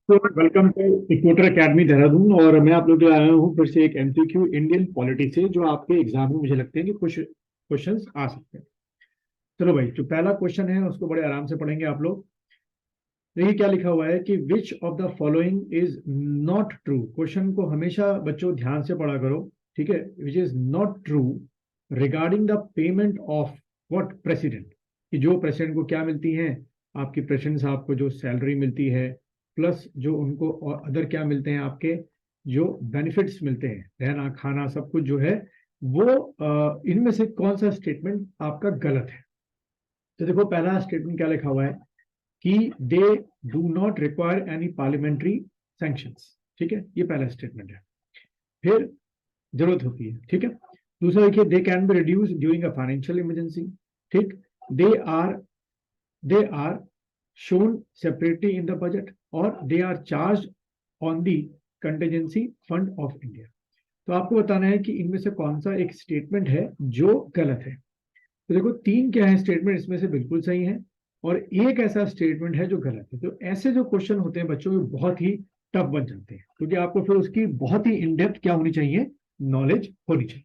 तो welcome to Equator Academy Dehradun. और मैं आप लोग के लिए आया हूँ फिर से एक एमसीक्यू इंडियन पॉलिटी से, जो आपके एग्जाम में मुझे लगते हैं कि कुछ क्वेश्चंस आ सकते हैं। चलो भाई, जो पहला क्वेश्चन है उसको बड़े आराम से पढ़ेंगे आप लोग। देखिए क्या लिखा हुआ है कि which of the following is not true. Question को हमेशा बच्चों ध्यान से पढ़ा करो, ठीक है। Which is not true regarding the payment of what president, कि जो प्रेसिडेंट को क्या मिलती है, आपकी प्रेसिडेंट साहब को जो सैलरी मिलती है, प्लस जो उनको और अदर क्या मिलते हैं, आपके जो बेनिफिट्स मिलते हैं, रहना खाना सब कुछ जो है वो, इनमें से कौन सा स्टेटमेंट आपका गलत है। तो देखो पहला स्टेटमेंट क्या लिखा हुआ है कि they do not require any parliamentary sanctions, ठीक है, ये पहला स्टेटमेंट है। फिर जरूरत होती है, ठीक है। दूसरा देखिए, they can be reduce during a financial emergency, ठीक। They are they are shown separately in the budget, और they are charge on the contingency fund of India. तो आपको बताना है कि इनमें से कौन सा एक स्टेटमेंट है जो गलत है। तो देखो तीन क्या है स्टेटमेंट, इसमें से बिल्कुल सही है, और एक ऐसा स्टेटमेंट है जो गलत है। तो ऐसे जो क्वेश्चन होते हैं बच्चों, में बहुत ही टफ बन जाते हैं, क्योंकि आपको फिर उसकी बहुत ही इन डेप्थ क्या होनी चाहिए, नॉलेज होनी चाहिए।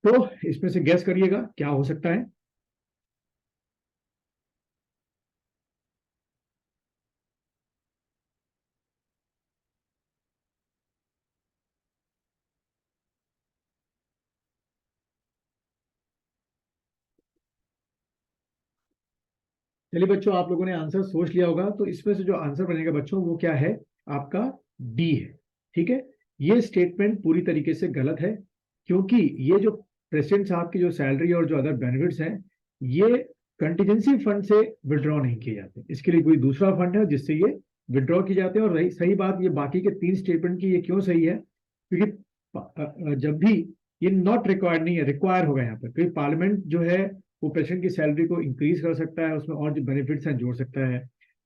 तो इसमें से गैस करिएगा क्या हो सकता है। चलिए बच्चों, आप लोगों ने आंसर सोच लिया होगा, तो इसमें से जो आंसर बनेगा बच्चों वो क्या है, आपका डी है, ठीक है। ये स्टेटमेंट पूरी तरीके से गलत है, क्योंकि ये जो प्रेसिडेंट साहब की जो सैलरी और जो अदर बेनिफिट्स हैं, ये कंटीजेंसी फंड से विड्रॉ नहीं किए जाते। इसके लिए कोई दूसरा फंड है जिससे ये विड्रॉ किए जाते हैं। और रही सही बात, ये बाकी के तीन स्टेटमेंट की ये क्यों सही है, क्योंकि जब भी ये नॉट रिक्वायर्ड नहीं है, रिक्वायर होगा यहाँ पर, क्योंकि पार्लियामेंट जो है वो पेशेंट की सैलरी को इंक्रीज कर सकता है, उसमें और जो बेनिफिट्स हैं जोड़ सकता है।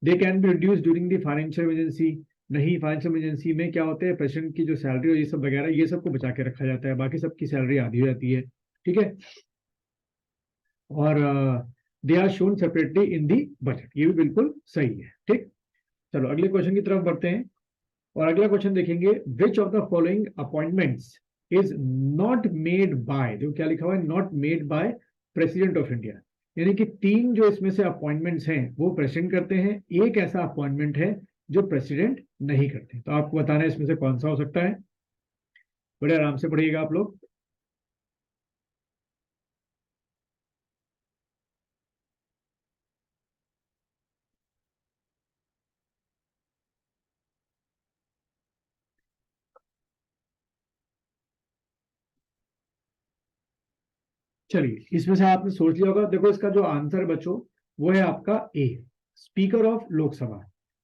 दे can be reduce during the financial emergency, नहीं, फाइनेंशियल इमरजेंसी में क्या होता है, पेशेंट की जो सैलरी और ये सब वगैरह ये सब को बचा के रखा जाता है, बाकी सबकी सैलरी आधी हो जाती है, ठीक है। और they are shown separately in the budget, ये भी बिल्कुल सही है, ठीक। चलो अगले क्वेश्चन की तरफ बढ़ते हैं, और अगला क्वेश्चन देखेंगे, which of the following appointments is not made by, जो क्या लिखा हुआ है, not made by president of India. यानी कि तीन जो इसमें से अपॉइंटमेंट्स हैं वो प्रेसिडेंट करते हैं, एक ऐसा अपॉइंटमेंट है जो प्रेसिडेंट नहीं करते। तो आपको बताना है इसमें से कौन सा हो सकता है। बड़े आराम से पढ़िएगा आप लोग। चलिए इसमें से आपने सोच लिया होगा, देखो इसका जो आंसर बच्चों वो है आपका a, speaker of Lok Sabha.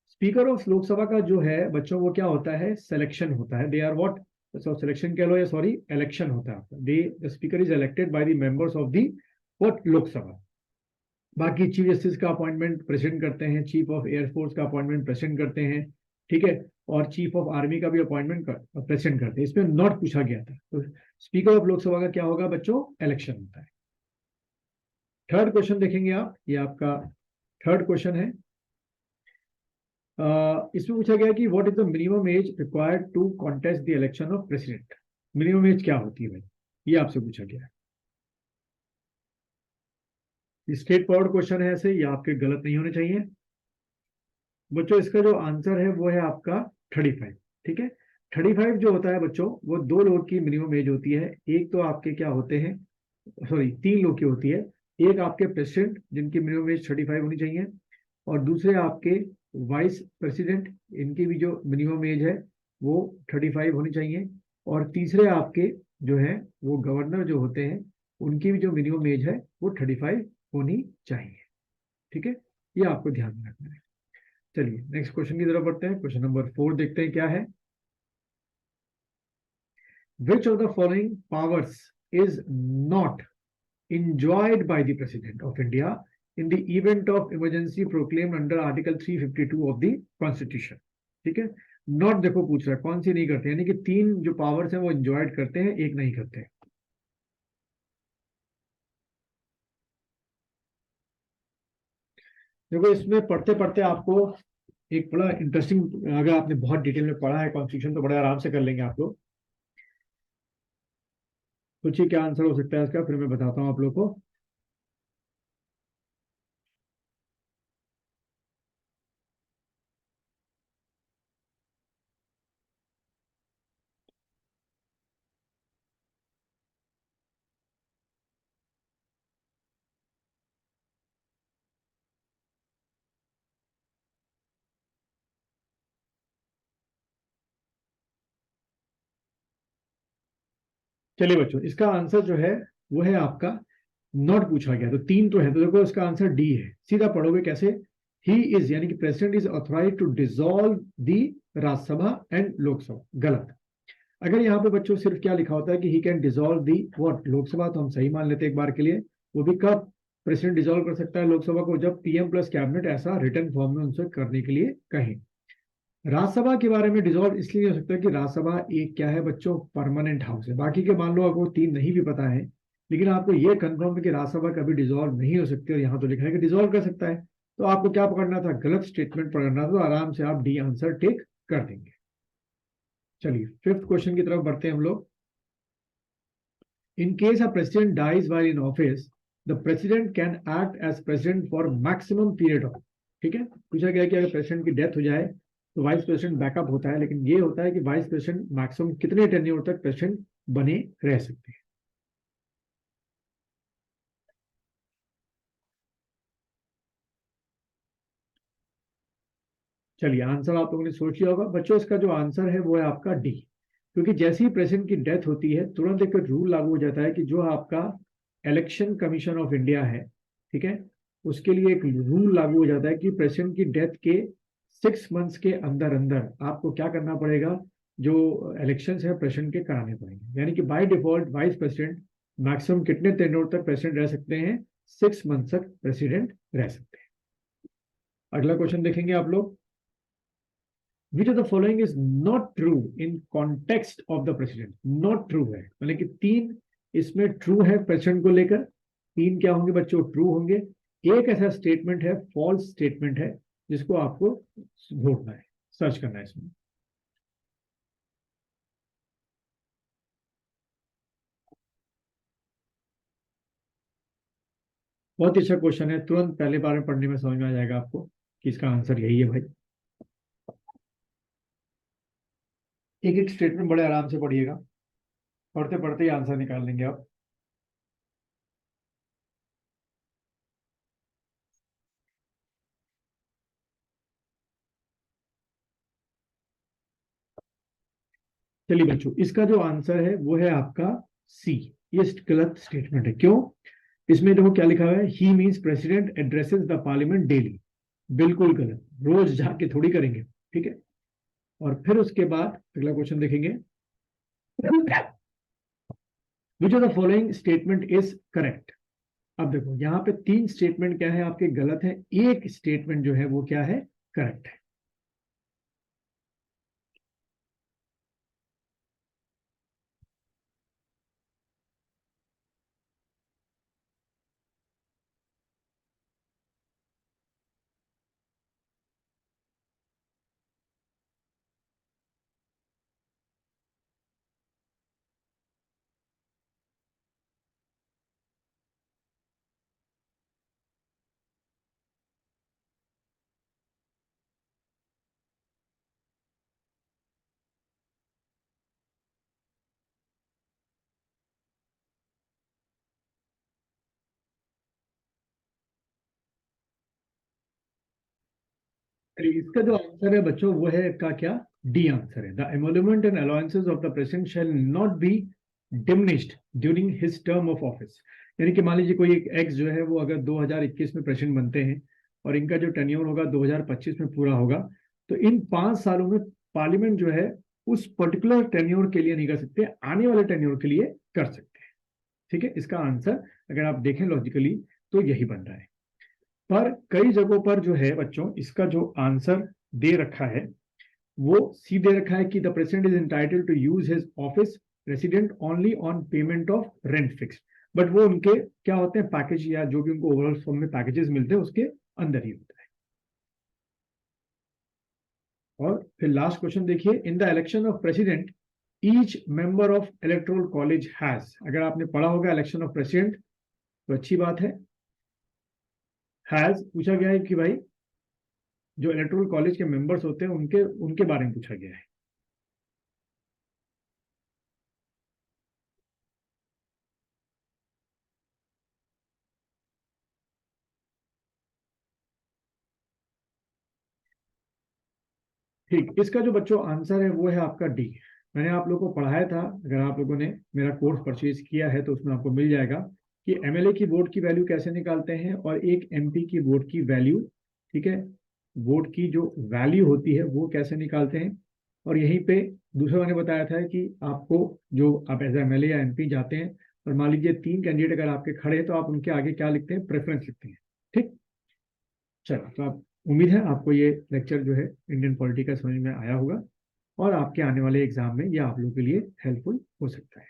Speaker of Lok Sabha का जो है बच्चों वो क्या होता है, सिलेक्शन होता है। दे आर व्हाट, सिलेक्शन कह लो या सॉरी इलेक्शन होता है आपका। They the speaker is elected by the members of the what Lok Sabha. बाकी चीफ जस्टिस का अपॉइंटमेंट प्रेसिडेंट करते हैं, चीफ ऑफ एयरफोर्स का अपॉइंटमेंट प्रेसिडेंट करते हैं, ठीक है। और चीफ ऑफ आर्मी का भी अपॉइंटमेंट प्रेसिडेंट करते हैं। इसमें नॉट पूछा गया था, तो स्पीकर ऑफ लोकसभा का क्या होगा बच्चों, इलेक्शन होता है। थर्ड क्वेश्चन देखेंगे आप, ये आपका थर्ड क्वेश्चन है। इसमें पूछा गया कि what is the minimum age required to contest the election of president. Minimum age क्या होती है भाई, ये आपसे पूछा गया है। स्ट्रेट फॉरवर्ड क्वेश्चन है ऐसे, ये आपके गलत नहीं होने चाहिए बच्चों। इसका जो आंसर है वो है आपका 35, ठीक है। 35 जो होता है बच्चों, वो दो लोग की मिनिमम एज होती है। एक तो आपके क्या होते हैं, सॉरी तीन लोग की होती है। एक आपके प्रेसिडेंट जिनकी मिनिमम एज 35 होनी चाहिए, और दूसरे आपके वाइस प्रेसिडेंट, इनकी भी जो मिनिमम एज है वो 35 होनी चाहिए। और तीसरे आपके जो है वो गवर्नर जो होते हैं, उनकी भी जो मिनिमम एज है वो 35 होनी चाहिए, ठीक है। ये आपको ध्यान में रखना है। चलिए नेक्स्ट क्वेश्चन की तरफ बढ़ते हैं। क्वेश्चन नंबर 4 देखते हैं क्या है। Which of the following powers is not enjoyed by the President of India in the event of emergency proclaimed under Article 352 of the Constitution, ठीक है। नॉट देखो पूछ रहा है कौन सी नहीं करते, यानी कि तीन जो पावर्स हैं वो एंजॉयड करते हैं, एक नहीं करते। देखो इसमें पढ़ते पढ़ते आपको एक बड़ा इंटरेस्टिंग, अगर आपने बहुत डिटेल में पढ़ा है कॉन्स्टिट्यूशन तो बड़े आराम से कर लेंगे आप लोग। सोचिए क्या आंसर हो सकता है इसका, फिर मैं बताता हूँ आप लोग को। चलिए बच्चों, इसका आंसर जो है वो है आपका, नॉट पूछा गया तो तीन तो है, तो देखो इसका आंसर डी है। सीधा पढ़ोगे कैसे, ही इज यानी कि president is authorise to dissolve the Rajya Sabha and Lok Sabha, गलत। अगर यहाँ पे बच्चों सिर्फ क्या लिखा होता है कि he can dissolve the what Lok Sabha, तो हम सही मान लेते एक बार के लिए। वो भी कब प्रेसिडेंट डिसॉल्व कर सकता है लोकसभा को, जब पीएम प्लस कैबिनेट ऐसा रिटर्न फॉर्म में उनसे करने के लिए कहें। राज्यसभा के बारे में डिसॉल्व इसलिए हो सकता है कि राज्यसभा एक क्या है बच्चों, परमानेंट हाउस है। बाकी के मान लो आपको तीन नहीं भी पता है, लेकिन आपको ये कंफर्म है कि राज्यसभा कभी डिसॉल्व नहीं हो सकती, और यहाँ तो लिखा है कि डिसॉल्व कर सकता है। तो आपको क्या पकड़ना था, गलत स्टेटमेंट पकड़ना था, तो आराम से आप डी आंसर टेक कर देंगे। चलिए फिफ्थ क्वेश्चन की तरफ बढ़ते हैं हम लोग। In case a president dies while in office, the president can act as president for maximum period of, ठीक है, पूछा गया कि अगर प्रेसिडेंट की डेथ हो जाए तो वाइस प्रेसिडेंट बैकअप होता है, लेकिन ये होता है कि वाइस प्रेसिडेंट मैक्सिमम कितने टेन्योर तक प्रेसिडेंट बने रह सकते हैं। चलिए आंसर आप लोगों ने सोच लिया होगा बच्चों, इसका जो आंसर है वो है आपका डी। क्योंकि जैसे ही प्रेसिडेंट की डेथ होती है तुरंत एक रूल लागू हो जाता है कि जो आपका इलेक्शन कमीशन ऑफ इंडिया है, ठीक है, उसके लिए एक रूल लागू हो जाता है कि प्रेसिडेंट की डेथ के 6 मंथ्स के अंदर अंदर आपको क्या करना पड़ेगा, जो इलेक्शन है प्रेसिडेंट के कराने पड़ेंगे। यानी कि by default vice president maximum कितने टेन्योर तक प्रेसिडेंट रह सकते हैं, 6 मंथ तक प्रेसिडेंट रह सकते हैं। अगला क्वेश्चन देखेंगे आप लोग। Which of the following is not true in context of the president, not true है मतलब कि तीन इसमें ट्रू है प्रेसिडेंट को लेकर, तीन क्या होंगे बच्चों, ट्रू होंगे। एक ऐसा स्टेटमेंट है फॉल्स स्टेटमेंट है, जिसको आपको ढूंढना है, सर्च करना है इसमें। बहुत ही अच्छा क्वेश्चन है, तुरंत पहले बार में पढ़ने में समझ में आ जाएगा आपको कि इसका आंसर यही है भाई। एक एक स्टेटमेंट बड़े आराम से पढ़िएगा, पढ़ते पढ़ते ही आंसर निकाल लेंगे आप। चलिए बच्चों, इसका जो आंसर है वो है आपका सी। ये गलत स्टेटमेंट है, क्यों, इसमें देखो क्या लिखा हुआ है, he means president addresses the parliament daily. बिल्कुल गलत, रोज जाके थोड़ी करेंगे, ठीक है। और फिर उसके बाद अगला क्वेश्चन देखेंगे। Which of the following statement is correct. अब देखो यहाँ पे तीन स्टेटमेंट क्या है आपके गलत है, एक स्टेटमेंट जो है वो क्या है, करेक्ट है। इसका जो आंसर है बच्चों वो है का क्या, डी आंसर है। The emolument and allowances of the president shall not be diminished during his term of office. यानी कि मान लीजिए कोई एक एक्स जो है वो अगर 2021 में प्रेसिडेंट बनते हैं और इनका जो टेन्योर होगा 2025 में पूरा होगा, तो इन 5 सालों में पार्लियामेंट जो है उस पर्टिकुलर टेन्योर के लिए नहीं कर सकते, आने वाले टेन्योर के लिए कर सकते हैं। ठीक है, इसका आंसर अगर आप देखें लॉजिकली तो यही बन रहा है। पर कई जगहों पर जो है बच्चों इसका जो आंसर दे रखा है वो सी दे रखा है कि the president is entitled to use his office resident only on payment of rent fix. But वो उनके क्या होते हैं पैकेज, या जो भी उनको ओवरऑल फॉर्म में पैकेजेस मिलते हैं उसके अंदर ही होता है। और फिर लास्ट क्वेश्चन देखिए, in the election of president each member of electoral college has, अगर आपने पढ़ा होगा इलेक्शन ऑफ प्रेसिडेंट तो अच्छी बात है। हैज पूछा गया है कि भाई जो इलेक्टोरल कॉलेज के मेंबर्स होते हैं उनके उनके बारे में पूछा गया है। ठीक, इसका जो बच्चों आंसर है वो है आपका डी। मैंने आप लोगों को पढ़ाया था, अगर आप लोगों ने मेरा कोर्स परचेज किया है तो उसमें आपको मिल जाएगा कि एमएलए की वोट की वैल्यू कैसे निकालते हैं और एक एमपी की वोट की वैल्यू, ठीक है, वोट की जो वैल्यू होती है वो कैसे निकालते हैं। और यहीं पे दूसरा मैंने बताया था कि आपको जो आप एज एमएलए या एमपी जाते हैं और मान लीजिए 3 कैंडिडेट अगर आपके खड़े हैं तो आप उनके आगे क्या लिखते हैं, प्रेफरेंस लिखते हैं। ठीक, चलो तो आप, उम्मीद है आपको ये लेक्चर जो है इंडियन पॉलिटी का समझ में आया होगा और आपके आने वाले एग्जाम में ये आप लोगों के लिए हेल्पफुल हो सकता है।